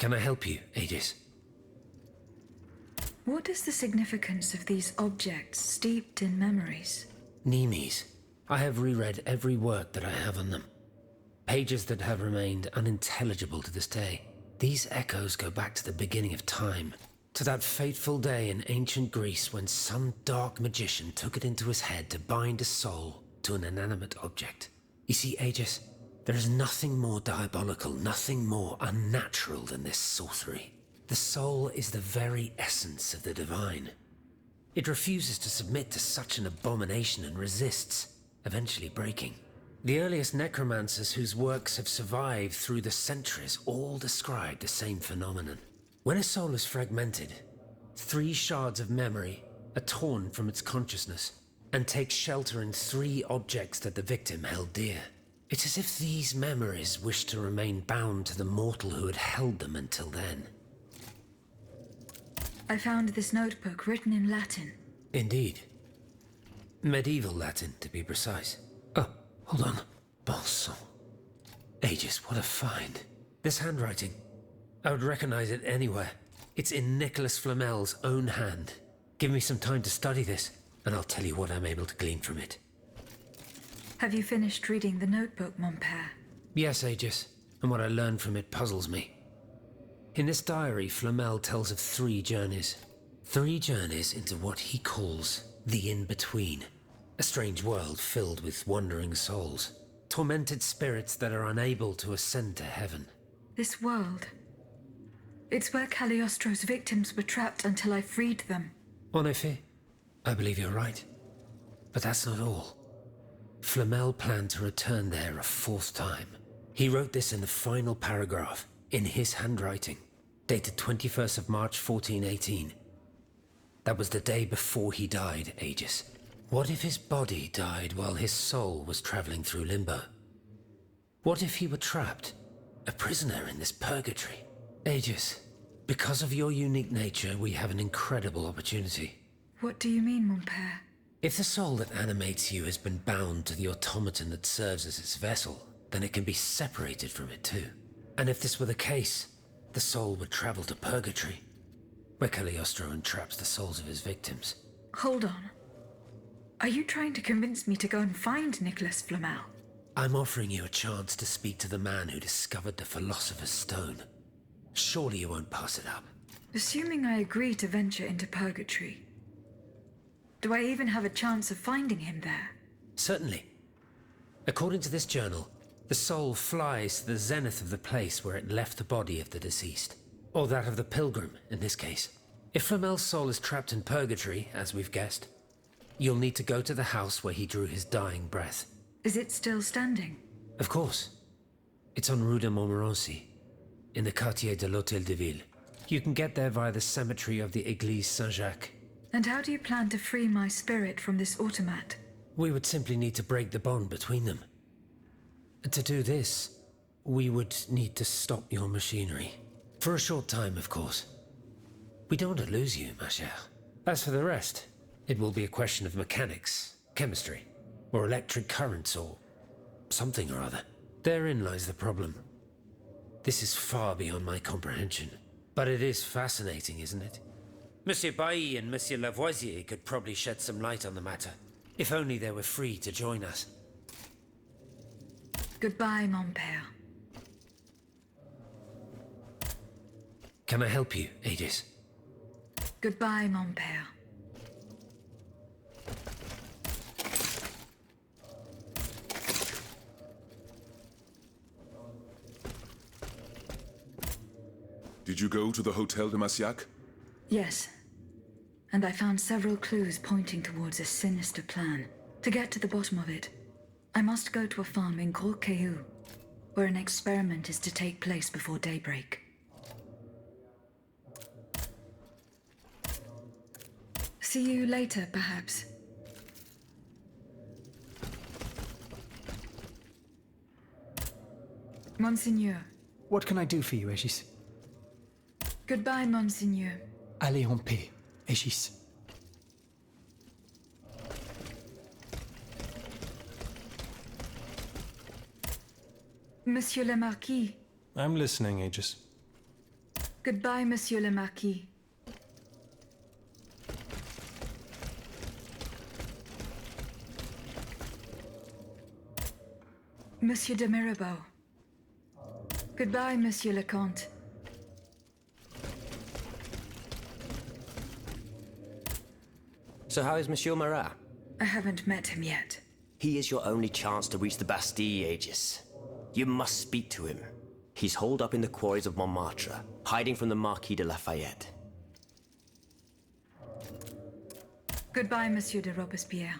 Can I help you, Aegis? What is the significance of these objects steeped in memories? Nemes. I have reread every work that I have on them. Pages that have remained unintelligible to this day. These echoes go back to the beginning of time, to that fateful day in ancient Greece when some dark magician took it into his head to bind a soul to an inanimate object. You see, Aegis, there is nothing more diabolical, nothing more unnatural than this sorcery. The soul is the very essence of the divine. It refuses to submit to such an abomination and resists, eventually breaking. The earliest necromancers whose works have survived through the centuries all describe the same phenomenon. When a soul is fragmented, 3 shards of memory are torn from its consciousness and take shelter in 3 objects that the victim held dear. It's as if these memories wish to remain bound to the mortal who had held them until then. I found this notebook written in Latin. Indeed. Medieval Latin, to be precise. Oh, hold on. Bon sang. Aegis, what a find. This handwriting. I would recognize it anywhere. It's in Nicholas Flamel's own hand. Give me some time to study this, and I'll tell you what I'm able to glean from it. Have you finished reading the notebook, mon père? Yes, Aegis, and what I learned from it puzzles me. In this diary, Flamel tells of 3 journeys. 3 journeys into what he calls the in-between. A strange world filled with wandering souls. Tormented spirits that are unable to ascend to heaven. This world. It's where Cagliostro's victims were trapped until I freed them. En effet, I believe you're right. But that's not all. Flamel planned to return there a 4th time. He wrote this in the final paragraph, in his handwriting, dated 21st of March 1418. That was the day before he died, Aegis. What if his body died while his soul was traveling through limbo? What if he were trapped, a prisoner in this purgatory? Aegis, because of your unique nature, we have an incredible opportunity. What do you mean, mon père? If the soul that animates you has been bound to the automaton that serves as its vessel, then it can be separated from it too. And if this were the case, the soul would travel to purgatory, where Cagliostro entraps the souls of his victims. Hold on. Are you trying to convince me to go and find Nicholas Flamel? I'm offering you a chance to speak to the man who discovered the Philosopher's Stone. Surely you won't pass it up. Assuming I agree to venture into purgatory, do I even have a chance of finding him there? Certainly. According to this journal, the soul flies to the zenith of the place where it left the body of the deceased. Or that of the pilgrim, in this case. If Flamel's soul is trapped in purgatory, as we've guessed, you'll need to go to the house where he drew his dying breath. Is it still standing? Of course. It's on Rue de Montmorency, in the quartier de l'Hôtel de Ville. You can get there via the cemetery of the Église Saint-Jacques. And how do you plan to free my spirit from this automat? We would simply need to break the bond between them. To do this, we would need to stop your machinery. For a short time, of course. We don't want to lose you, ma chère. As for the rest, it will be a question of mechanics, chemistry, or electric currents, or something or other. Therein lies the problem. This is far beyond my comprehension. But it is fascinating, isn't it? Monsieur Bailly and Monsieur Lavoisier could probably shed some light on the matter, if only they were free to join us. Goodbye, mon père. Can I help you, Aegis? Goodbye, mon père. Did you go to the Hotel de Massiac? Yes. And I found several clues pointing towards a sinister plan. To get to the bottom of it, I must go to a farm in Gros Caillou, where an experiment is to take place before daybreak. See you later, perhaps. Monseigneur. What can I do for you, Aegis? Goodbye, Monseigneur. Allez en paix, Aegis. Monsieur le Marquis. I'm listening, Aegis. Goodbye, Monsieur le Marquis. Monsieur de Mirabeau. Goodbye, Monsieur le Comte. So how is Monsieur Marat? I haven't met him yet. He is your only chance to reach the Bastille, Aegis. You must speak to him. He's holed up in the quarries of Montmartre, hiding from the Marquis de Lafayette. Goodbye, Monsieur de Robespierre.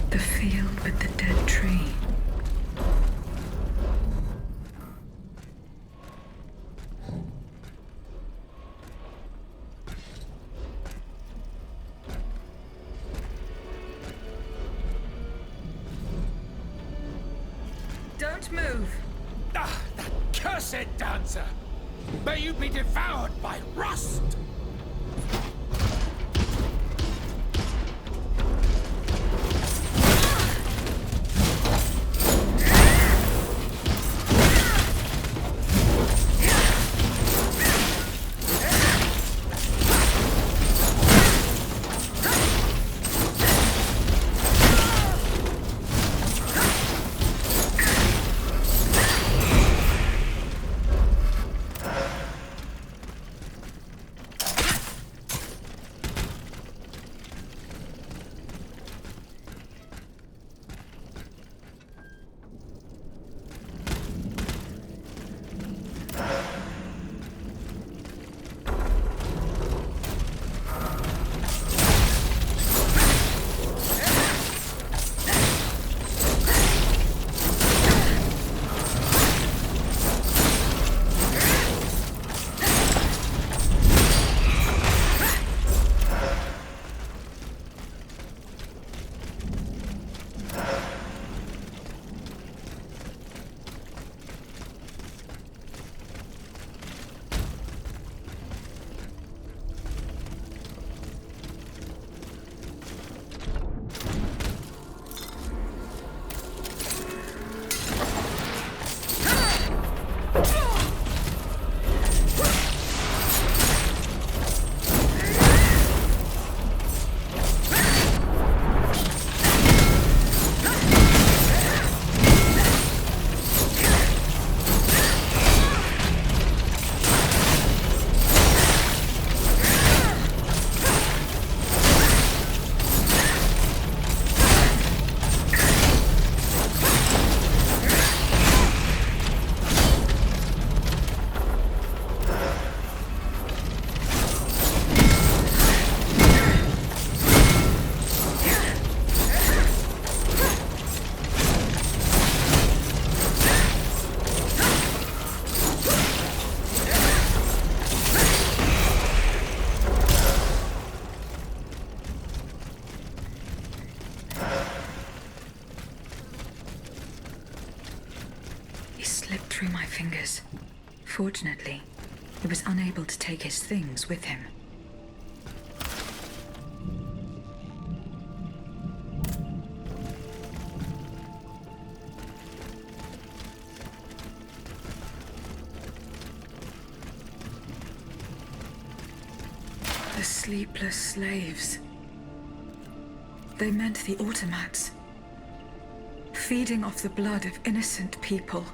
The field with the dead tree. Don't move! Ah, that cursed dancer! May you be devoured by rust! slipped through my fingers. Fortunately, he was unable to take his things with him. The sleepless slaves. They meant the automats. Feeding off the blood of innocent people.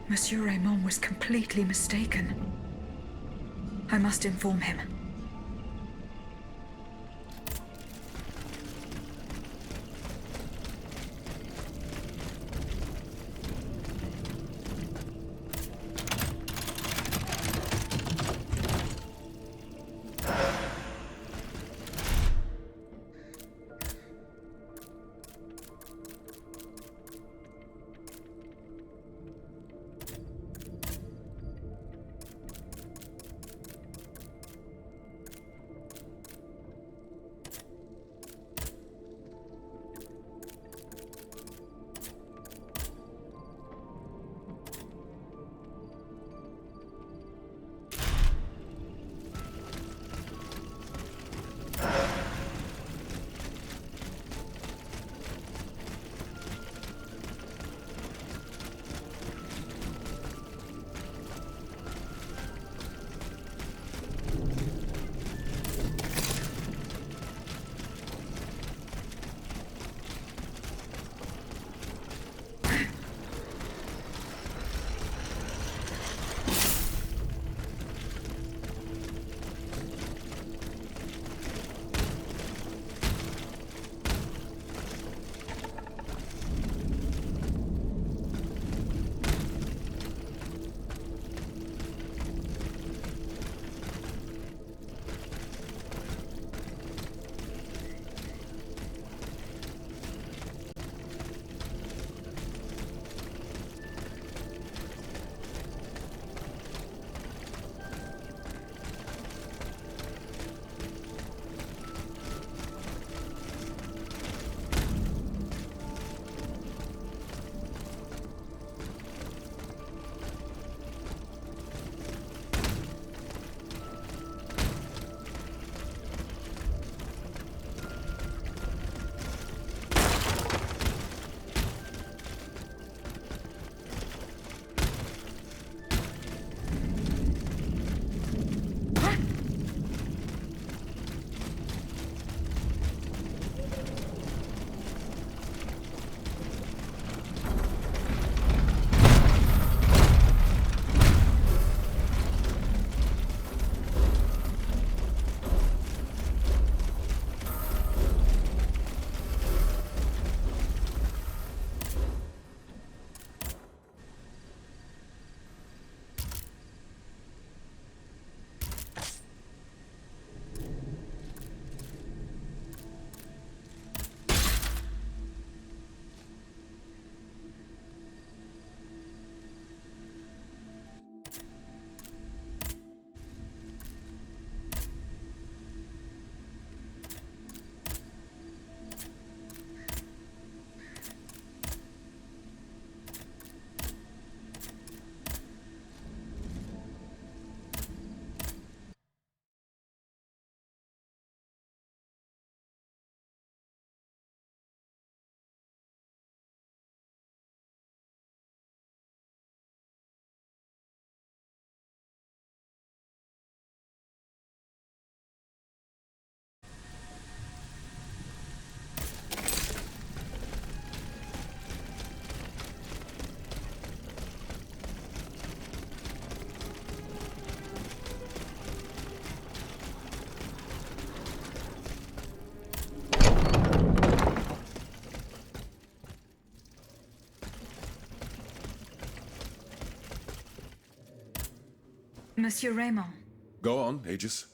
Monsieur Raymond was completely mistaken. I must inform him. Monsieur Raymond. Go on, Aegis.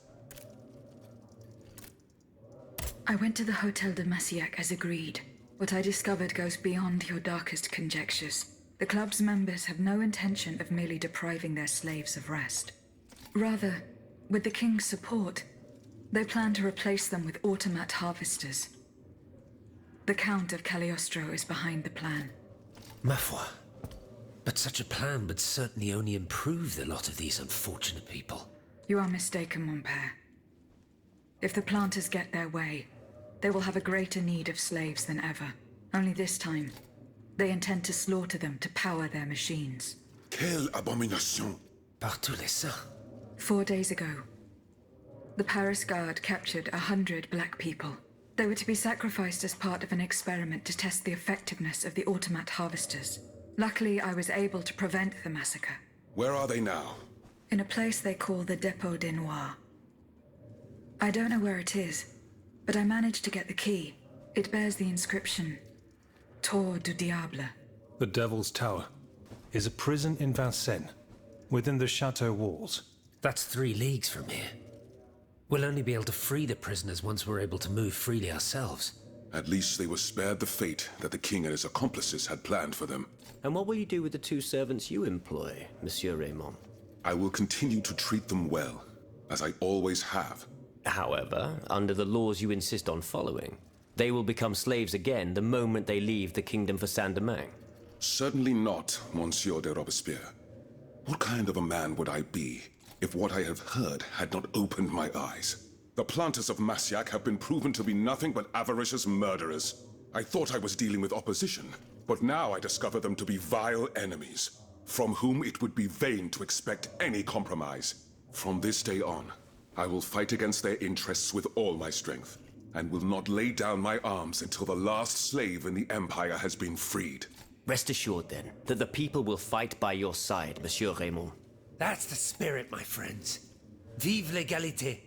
I went to the Hotel de Massiac as agreed. What I discovered goes beyond your darkest conjectures. The club's members have no intention of merely depriving their slaves of rest. Rather, with the king's support, they plan to replace them with automat harvesters. The Count of Cagliostro is behind the plan. Ma foi. But such a plan would certainly only improve the lot of these unfortunate people. You are mistaken, mon père. If the planters get their way, they will have a greater need of slaves than ever. Only this time, they intend to slaughter them to power their machines. Quelle abomination! Par tous les saints. 4 days ago, the Paris Guard captured 100 black people. They were to be sacrificed as part of an experiment to test the effectiveness of the automat harvesters. Luckily, I was able to prevent the massacre. Where are they now? In a place they call the Dépôt des Noirs. I don't know where it is, but I managed to get the key. It bears the inscription, Tour du Diable. The Devil's Tower is a prison in Vincennes, within the chateau walls. That's 3 leagues from here. We'll only be able to free the prisoners once we're able to move freely ourselves. At least they were spared the fate that the king and his accomplices had planned for them. And what will you do with the 2 servants you employ, Monsieur Raymond? I will continue to treat them well, as I always have. However, under the laws you insist on following, they will become slaves again the moment they leave the kingdom for Saint-Domingue. Certainly not, Monsieur de Robespierre. What kind of a man would I be if what I have heard had not opened my eyes? The planters of Massiac have been proven to be nothing but avaricious murderers. I thought I was dealing with opposition, but now I discover them to be vile enemies, from whom it would be vain to expect any compromise. From this day on, I will fight against their interests with all my strength, and will not lay down my arms until the last slave in the Empire has been freed. Rest assured, then, that the people will fight by your side, Monsieur Raymond. That's the spirit, my friends. Vive l'égalité!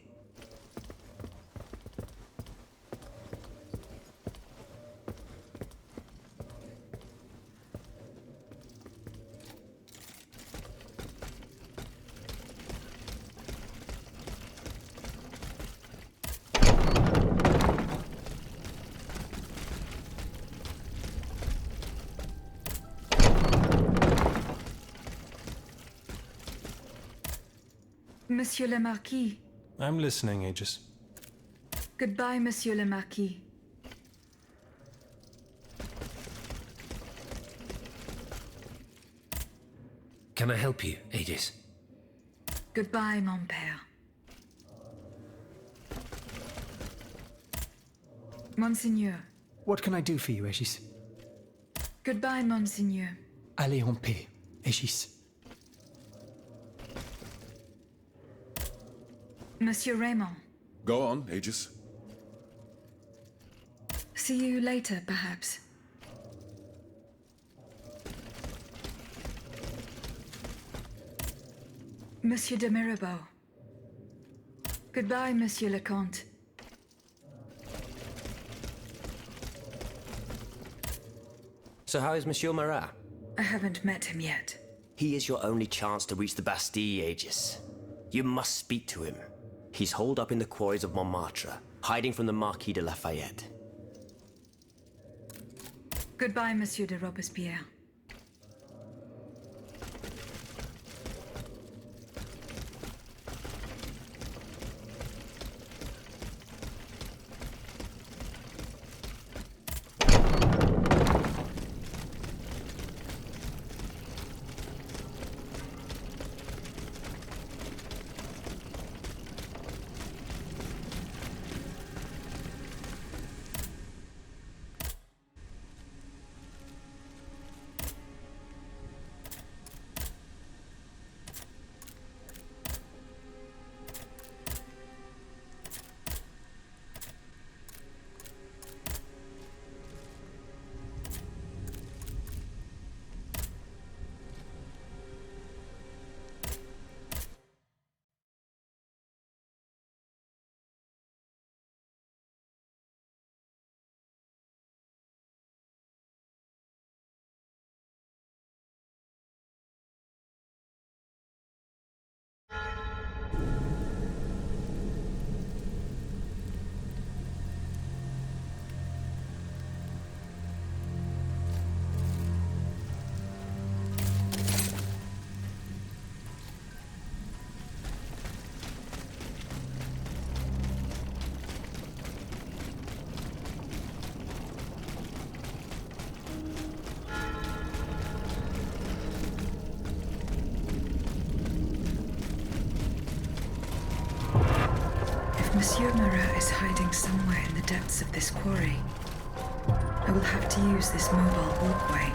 Monsieur le Marquis. I'm listening, Aegis. Goodbye, Monsieur le Marquis. Can I help you, Aegis? Goodbye, mon père. Monseigneur. What can I do for you, Aegis? Goodbye, Monseigneur. Allez en paix, Aegis. Monsieur Raymond. Go on, Aegis. See you later, perhaps. Monsieur de Mirabeau. Goodbye, Monsieur le Comte. So how is Monsieur Marat? I haven't met him yet. He is your only chance to reach the Bastille, Aegis. You must speak to him. He's holed up in the quarries of Montmartre, hiding from the Marquis de Lafayette. Goodbye, Monsieur de Robespierre. Monsieur Marat is hiding somewhere in the depths of this quarry. I will have to use this mobile walkway.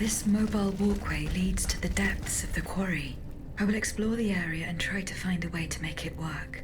This mobile walkway leads to the depths of the quarry. I will explore the area and try to find a way to make it work.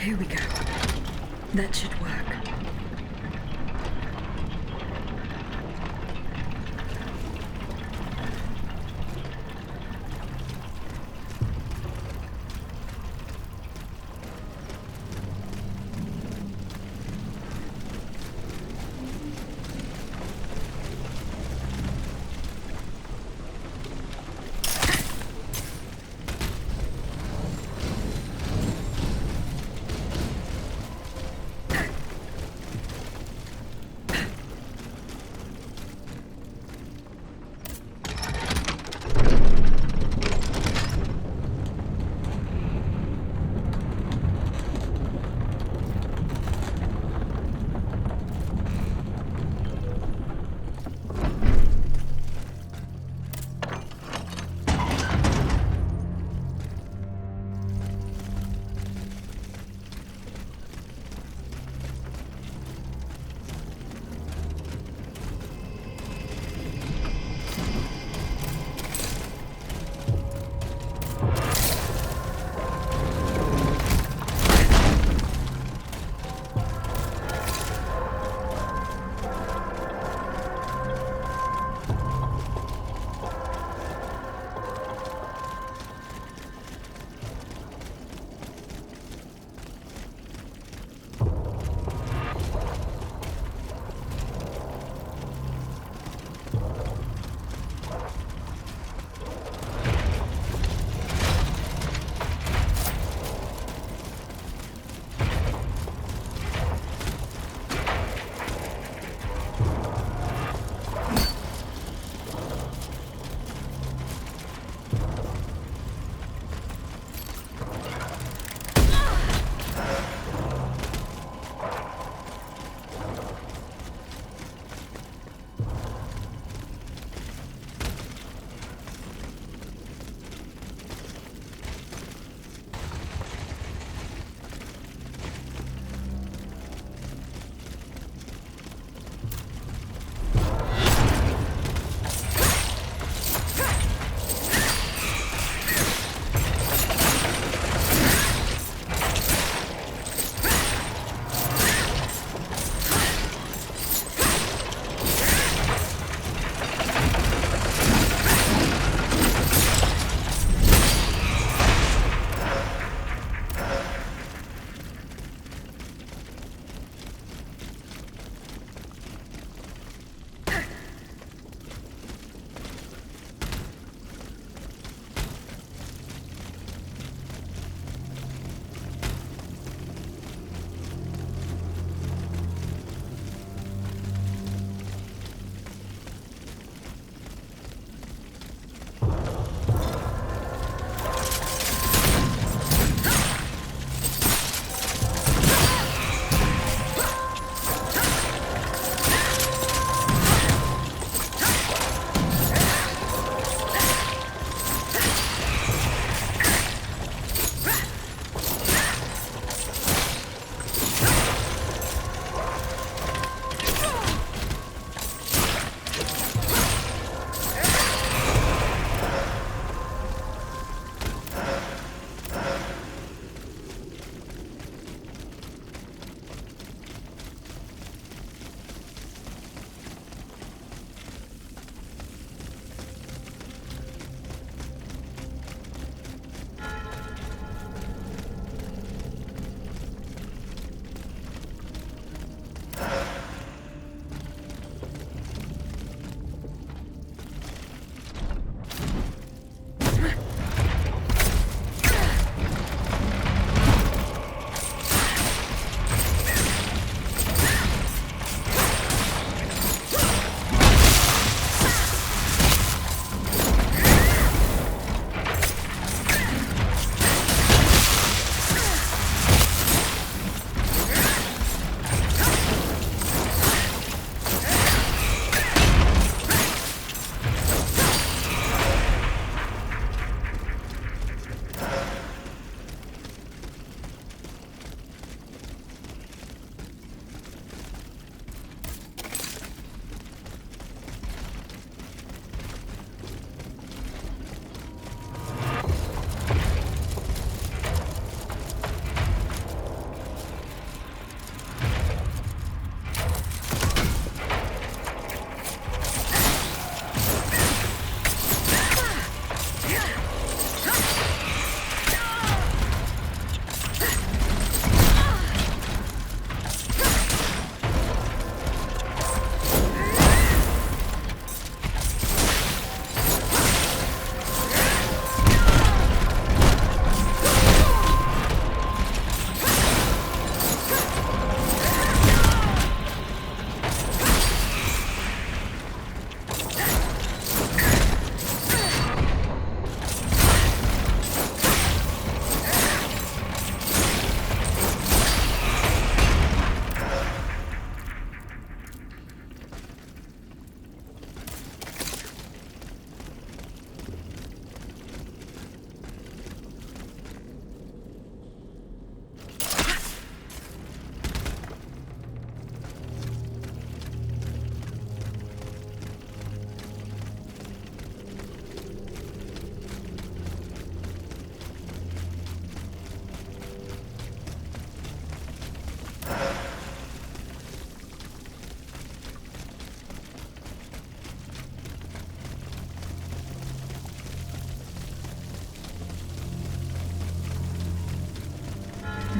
Here we go. That should work.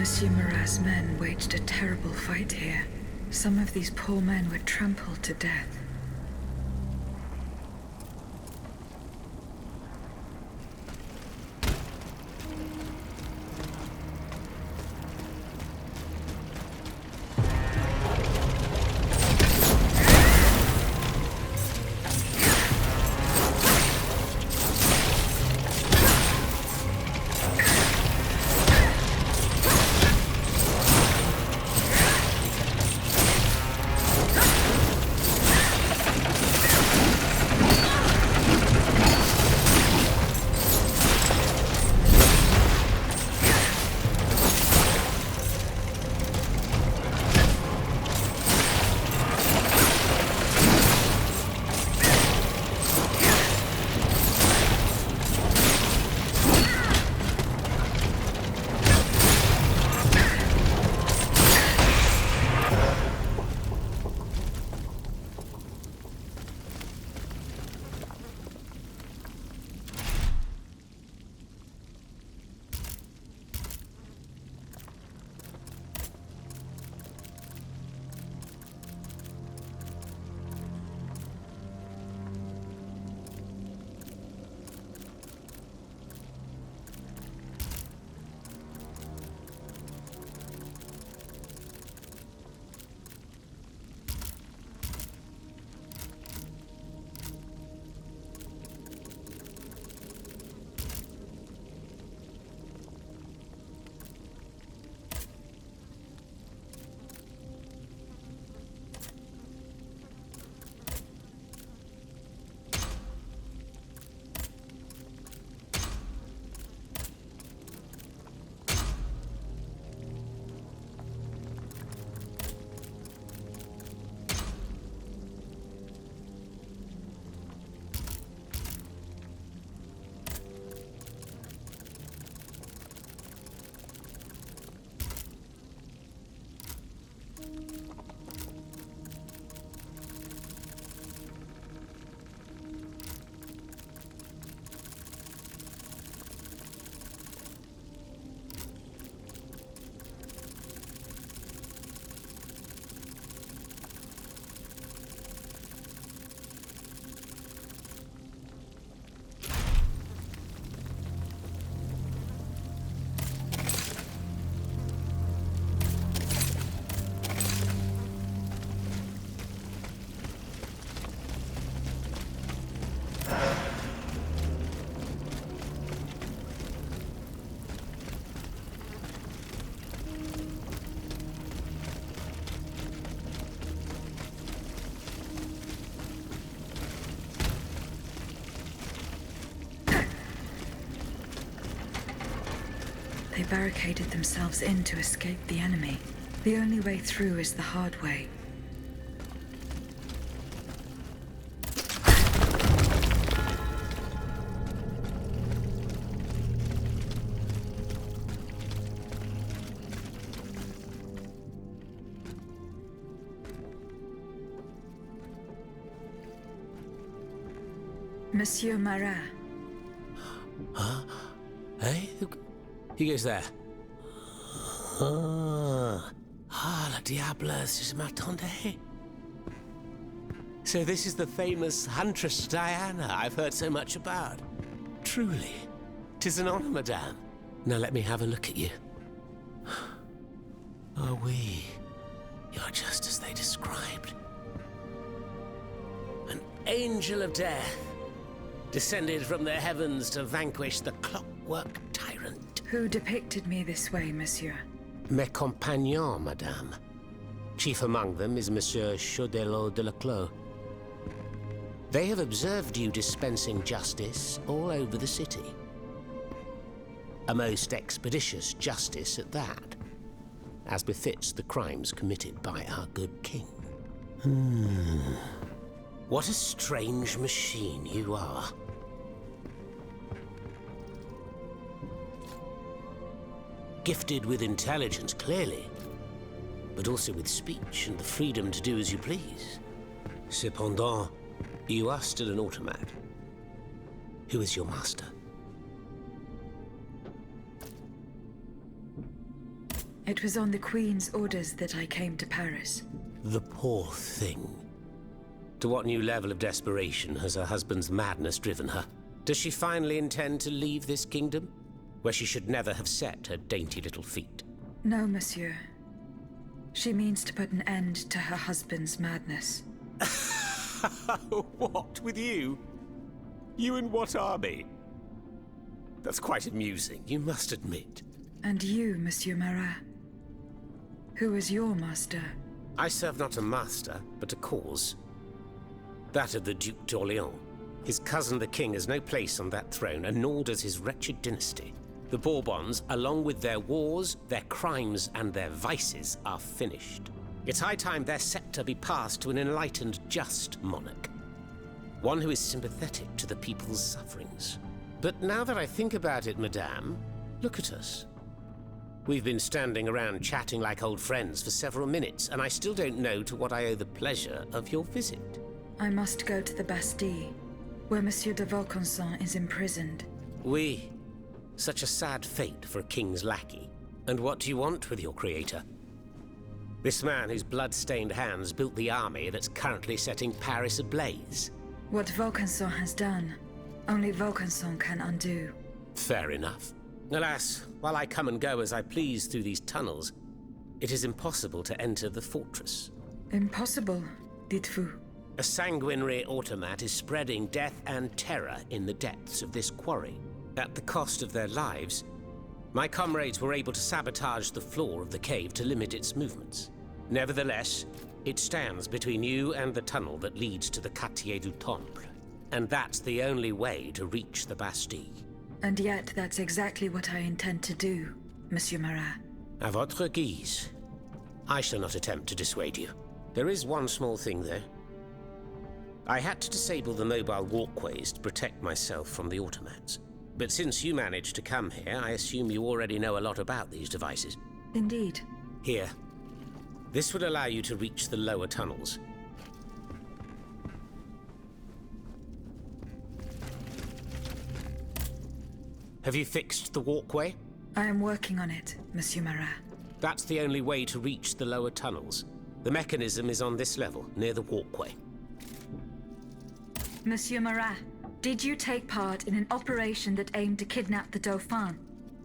Monsieur Marat's men waged a terrible fight here. Some of these poor men were trampled to death. They barricaded themselves in to escape the enemy. The only way through is the hard way. Monsieur Marat. Huh? Hey? Who goes there? La Diableuse, je m'attendais. So this is the famous Huntress Diana I've heard so much about. Truly, 'tis an honor, madame. Now let me have a look at you. Oh, oui. You're just as they described. An angel of death, descended from the heavens to vanquish the clockwork tyrant. Who depicted me this way, monsieur? Mes compagnons, madame. Chief among them is Monsieur Chaudelot de la Clos. They have observed you dispensing justice all over the city. A most expeditious justice at that, as befits the crimes committed by our good king. What a strange machine you are. Gifted with intelligence, clearly, but also with speech and the freedom to do as you please. Cependant, you are still an automat. Who is your master? It was on the Queen's orders that I came to Paris. The poor thing. To what new level of desperation has her husband's madness driven her? Does she finally intend to leave this kingdom, where she should never have set her dainty little feet? No, monsieur. She means to put an end to her husband's madness. What, with you? You in what army? That's quite amusing, you must admit. And you, Monsieur Marat? Who is your master? I serve not a master, but a cause. That of the Duc d'Orléans. His cousin the king has no place on that throne, and nor does his wretched dynasty. The Bourbons, along with their wars, their crimes, and their vices, are finished. It's high time their scepter be passed to an enlightened, just monarch. One who is sympathetic to the people's sufferings. But now that I think about it, madame, look at us. We've been standing around chatting like old friends for several minutes, and I still don't know to what I owe the pleasure of your visit. I must go to the Bastille, where Monsieur de Vaucanson is imprisoned. Oui. Such a sad fate for a king's lackey. And what do you want with your creator? This man whose blood-stained hands built the army that's currently setting Paris ablaze. What Vaucanson has done, only Vaucanson can undo. Fair enough. Alas, while I come and go as I please through these tunnels, it is impossible to enter the fortress. Impossible, dites-vous? A sanguinary automat is spreading death and terror in the depths of this quarry. At the cost of their lives, my comrades were able to sabotage the floor of the cave to limit its movements. Nevertheless, it stands between you and the tunnel that leads to the Quartier du Temple. And that's the only way to reach the Bastille. And yet that's exactly what I intend to do, Monsieur Marat. À votre guise. I shall not attempt to dissuade you. There is one small thing, though. I had to disable the mobile walkways to protect myself from the automats. But since you managed to come here, I assume you already know a lot about these devices. Indeed. Here. This would allow you to reach the lower tunnels. Have you fixed the walkway? I am working on it, Monsieur Marat. That's the only way to reach the lower tunnels. The mechanism is on this level, near the walkway. Monsieur Marat, did you take part in an operation that aimed to kidnap the Dauphin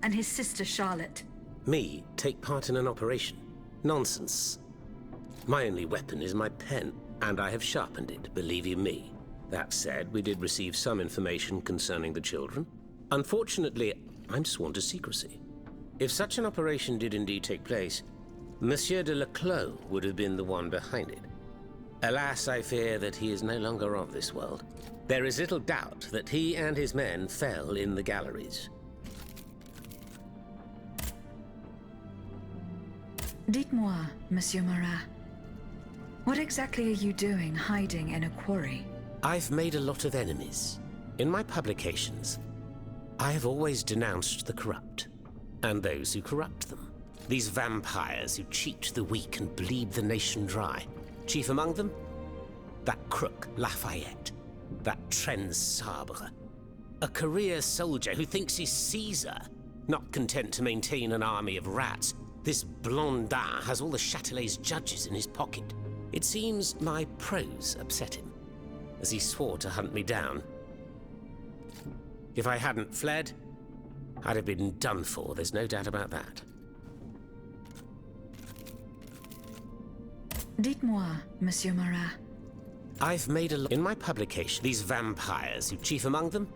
and his sister Charlotte? Me? Take part in an operation? Nonsense. My only weapon is my pen, and I have sharpened it, believe you me. That said, we did receive some information concerning the children. Unfortunately, I'm sworn to secrecy. If such an operation did indeed take place, Monsieur de Leclos would have been the one behind it. Alas, I fear that he is no longer of this world. There is little doubt that he and his men fell in the galleries. Dites-moi, Monsieur Marat, what exactly are you doing hiding in a quarry? I've made a lot of enemies. In my publications, I have always denounced the corrupt, and those who corrupt them. These vampires who cheat the weak and bleed the nation dry. Chief among them? That crook, Lafayette. That Trenz Sabre. A career soldier who thinks he's Caesar. Not content to maintain an army of rats, this Blondin has all the Châtelet's judges in his pocket. It seems my prose upset him, as he swore to hunt me down. If I hadn't fled, I'd have been done for, there's no doubt about that. Dites-moi, Monsieur Marat. I've made in my publication, these vampires, who chief among them?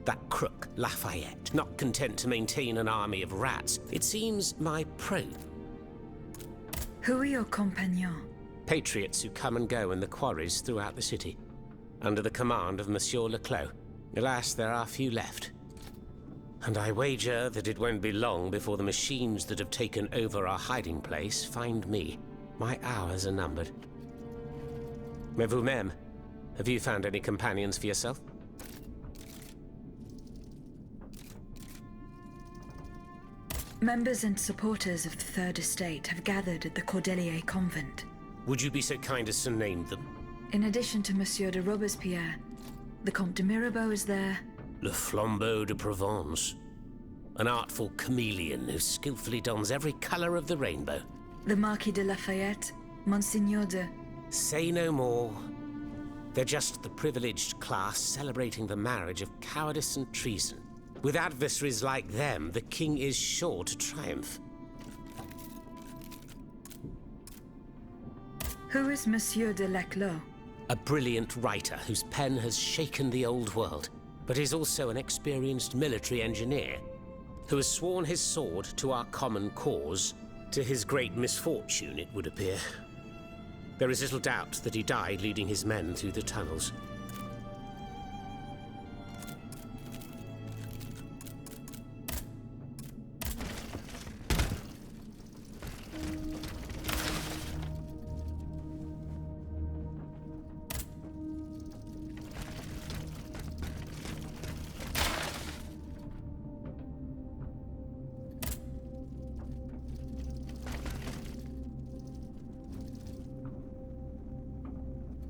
That crook, Lafayette, not content to maintain an army of rats. It seems my Who are your compagnons? Patriots who come and go in the quarries throughout the city, under the command of Monsieur Leclos. Alas, there are few left. And I wager that it won't be long before the machines that have taken over our hiding place find me. My hours are numbered. Mais vous-même, have you found any companions for yourself? Members and supporters of the Third Estate have gathered at the Cordelier Convent. Would you be so kind as to name them? In addition to Monsieur de Robespierre, the Comte de Mirabeau is there. Le Flambeau de Provence. an artful chameleon who skillfully dons every color of the rainbow. The Marquis de Lafayette, Monsignor de... Say no more. They're just the privileged class celebrating the marriage of cowardice and treason. With adversaries like them, the king is sure to triumph. Who is Monsieur de Laclos? A brilliant writer whose pen has shaken the old world, but is also an experienced military engineer who has sworn his sword to our common cause, to his great misfortune, it would appear. There is little doubt that he died leading his men through the tunnels.